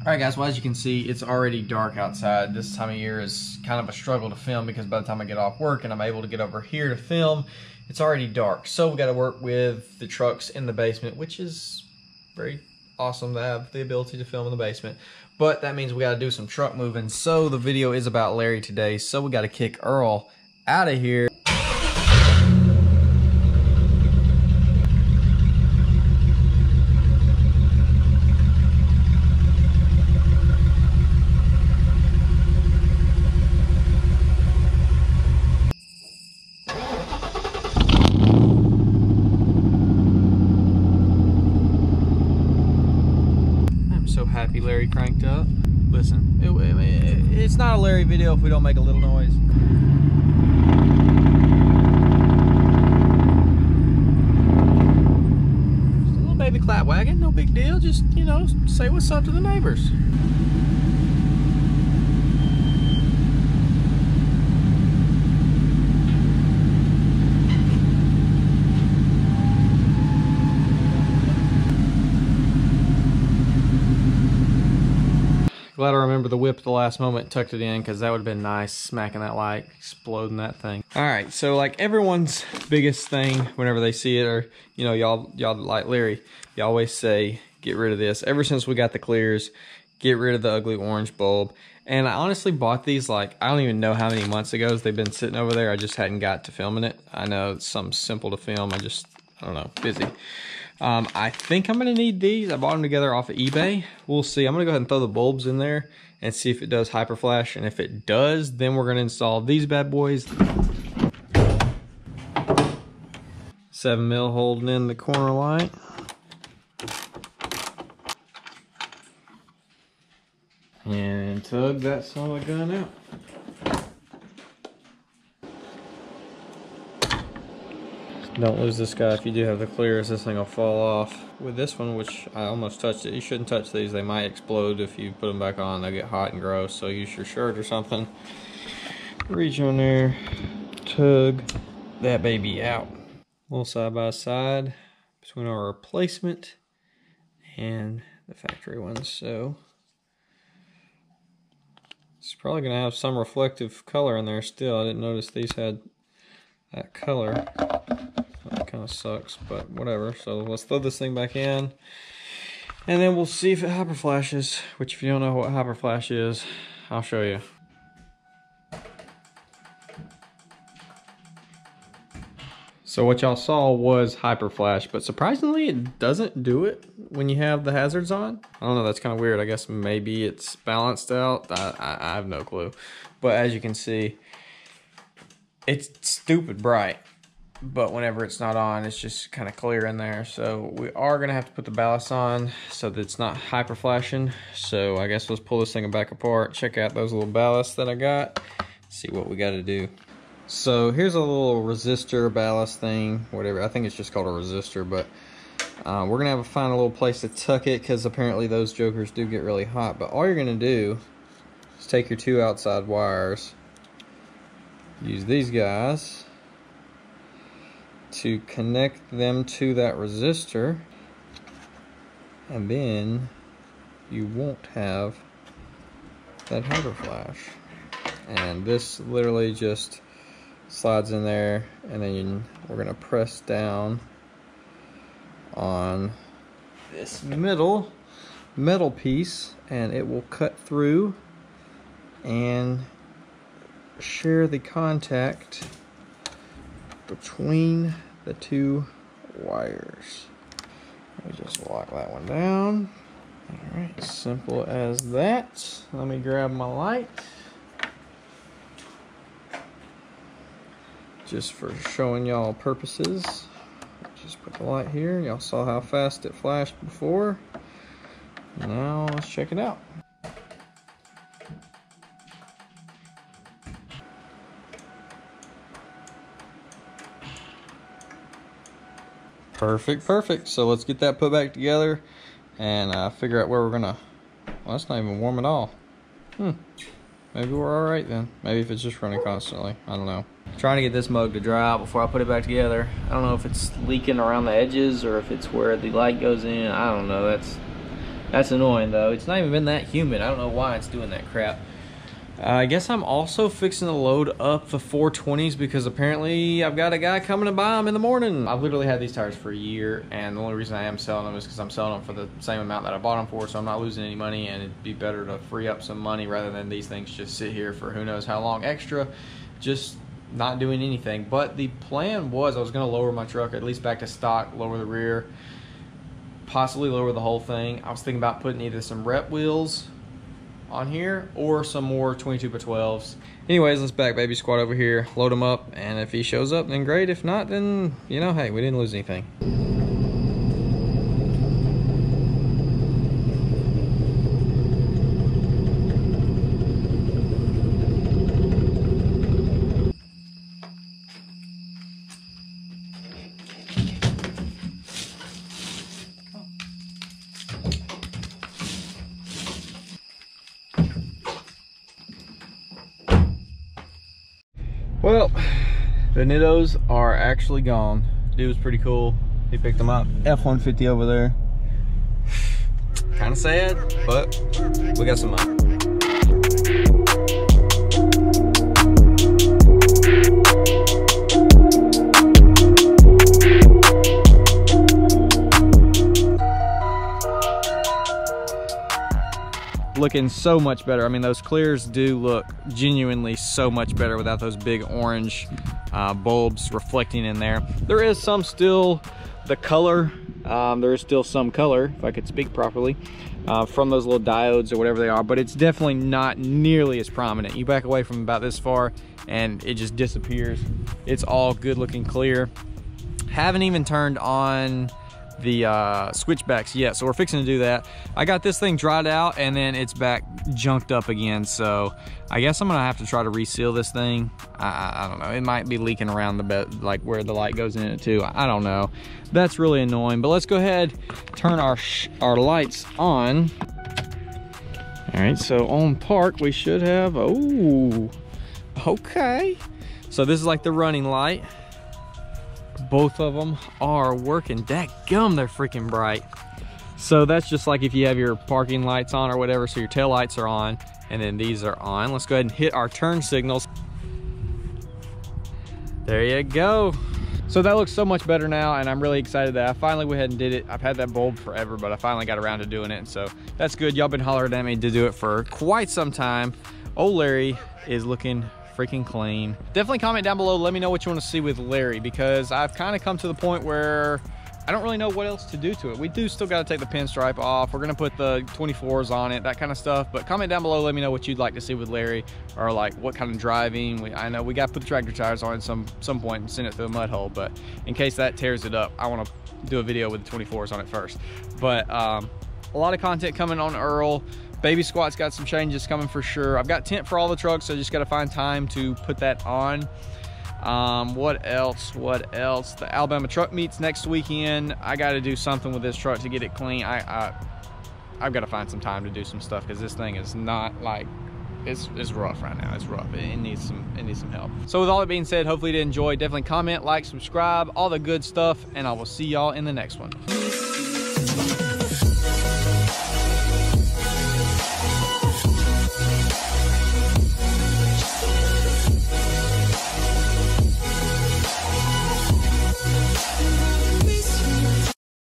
Alright guys, well as you can see, it's already dark outside. This time of year is kind of a struggle to film because by the time I get off work and I'm able to get over here to film, it's already dark. So we got to work with the trucks in the basement, which is very awesome to have the ability to film in the basement. But that means we got to do some truck moving. So the video is about Larry today. So we got to kick Earl out of here. Happy Larry cranked up. Listen, it's not a Larry video if we don't make a little noise. Just a little baby clap wagon, no big deal. Just, you know, say what's up to the neighbors. Glad I remember the whip at the last moment, tucked it in, because that would have been nice, smacking that light, exploding that thing. All right, so like everyone's biggest thing whenever they see it, or you know, y'all like Larry, you always say, get rid of this. Ever since we got the clears, get rid of the ugly orange bulb. And I honestly bought these like, I don't even know how many months ago they've been sitting over there. I just hadn't got to filming it. I know it's something simple to film, I don't know, busy. I think I'm gonna need these. I bought them together off of eBay. We'll see. I'm gonna go ahead and throw the bulbs in there and see if it does hyper flash. And if it does, then we're gonna install these bad boys. 7mm holding in the corner light. And tug that son of a gun out. Don't lose this guy if you do have the clears. This thing will fall off. With this one, which I almost touched it, you shouldn't touch these. They might explode if you put them back on. They'll get hot and gross, so use your shirt or something. Reach on there, tug that baby out. A little side by side between our replacement and the factory one. So it's probably gonna have some reflective color in there still. I didn't notice these had that color. That kind of sucks, but whatever. So let's throw this thing back in, and then we'll see if it hyper flashes. Which, if you don't know what hyper flash is, I'll show you. So what y'all saw was hyper flash, but surprisingly, it doesn't do it when you have the hazards on. I don't know. That's kind of weird. I guess maybe it's balanced out. I have no clue. But as you can see, it's stupid bright. But whenever it's not on, it's just kind of clear in there. So we are gonna have to put the ballast on so that it's not hyper flashing. So I guess let's pull this thing back apart, check out those little ballasts that I got, see what we gotta do. So here's a little resistor ballast thing, whatever. I think it's just called a resistor, but we're gonna have to find a little place to tuck it because apparently those jokers do get really hot. But all you're gonna do is take your two outside wires, use these guys to connect them to that resistor, and then you won't have that hyper flash. And this literally just slides in there, and then we're gonna press down on this metal piece, and it will cut through and share the contact between the two wires. Let me just lock that one down. All right, simple as that. Let me grab my light. Just for showing y'all purposes. Just put the light here. Y'all saw how fast it flashed before. Now let's check it out. Perfect, perfect. So let's get that put back together and figure out where we're gonna, well, that's not even warm at all. Maybe we're all right then. Maybe if it's just running constantly, I don't know. Trying to get this mug to dry out before I put it back together. I don't know if it's leaking around the edges or if it's where the light goes in. I don't know. That's annoying though. It's not even been that humid. I don't know why it's doing that crap. I guess I'm also fixing to load up the 420s because apparently I've got a guy coming to buy them in the morning. I've literally had these tires for a year, and the only reason I am selling them is because I'm selling them for the same amount that I bought them for, so I'm not losing any money, and it'd be better to free up some money rather than these things just sit here for who knows how long extra, just not doing anything. But the plan was I was going to lower my truck at least back to stock, lower the rear, possibly lower the whole thing. I was thinking about putting either some rep wheels on here or some more 22x12s. Anyways, let's back baby squat over here, load him up, and if he shows up then great. If not, then you know, hey, we didn't lose anything. Well, the Nittos are actually gone. Dude was pretty cool. He picked them up. F-150 over there. Kind of sad, but we got some money. Looking so much better. I mean, those clears do look genuinely so much better without those big orange bulbs reflecting in there. There is some still the color. There is still some color, if I could speak properly, from those little diodes or whatever they are, but it's definitely not nearly as prominent. You back away from about this far and it just disappears. It's all good looking clear. Haven't even turned on the switchbacks yet, so we're fixing to do that. I got this thing dried out and then it's back junked up again, so I guess I'm gonna have to try to reseal this thing. I don't know, it might be leaking around the bed, like where the light goes in it too. I don't know. That's really annoying, but let's go ahead, turn our lights on. All right, so on park we should have, oh, okay, so this is like the running light. Both of them are working. Dadgum, they're freaking bright. So that's just like if you have your parking lights on or whatever, so your tail lights are on and then these are on. Let's go ahead and hit our turn signals. There you go. So that looks so much better now, and I'm really excited that I finally went ahead and did it. I've had that bulb forever, but I finally got around to doing it, and so that's good. Y'all been hollering at me to do it for quite some time. Old Larry is looking freaking clean. Definitely comment down below, let me know what you want to see with Larry, because I've kind of come to the point where I don't really know what else to do to it. We do still got to take the pinstripe off. We're gonna put the 24s on it, that kind of stuff, but comment down below, let me know what you'd like to see with Larry, or like what kind of driving. I know we got to put the tractor tires on at some point and send it through a mud hole, but in case that tears it up, I want to do a video with the 24s on it first. But a lot of content coming on Earl. Baby Squat's got some changes coming for sure. I've got tint for all the trucks, so I just got to find time to put that on. What else? The Alabama truck meets next weekend. I got to do something with this truck to get it clean. I've got to find some time to do some stuff, because this thing is not like, it's rough right now. It's rough. It needs some help. So with all that being said, hopefully you did enjoy. Definitely comment, like, subscribe, all the good stuff, and I will see y'all in the next one.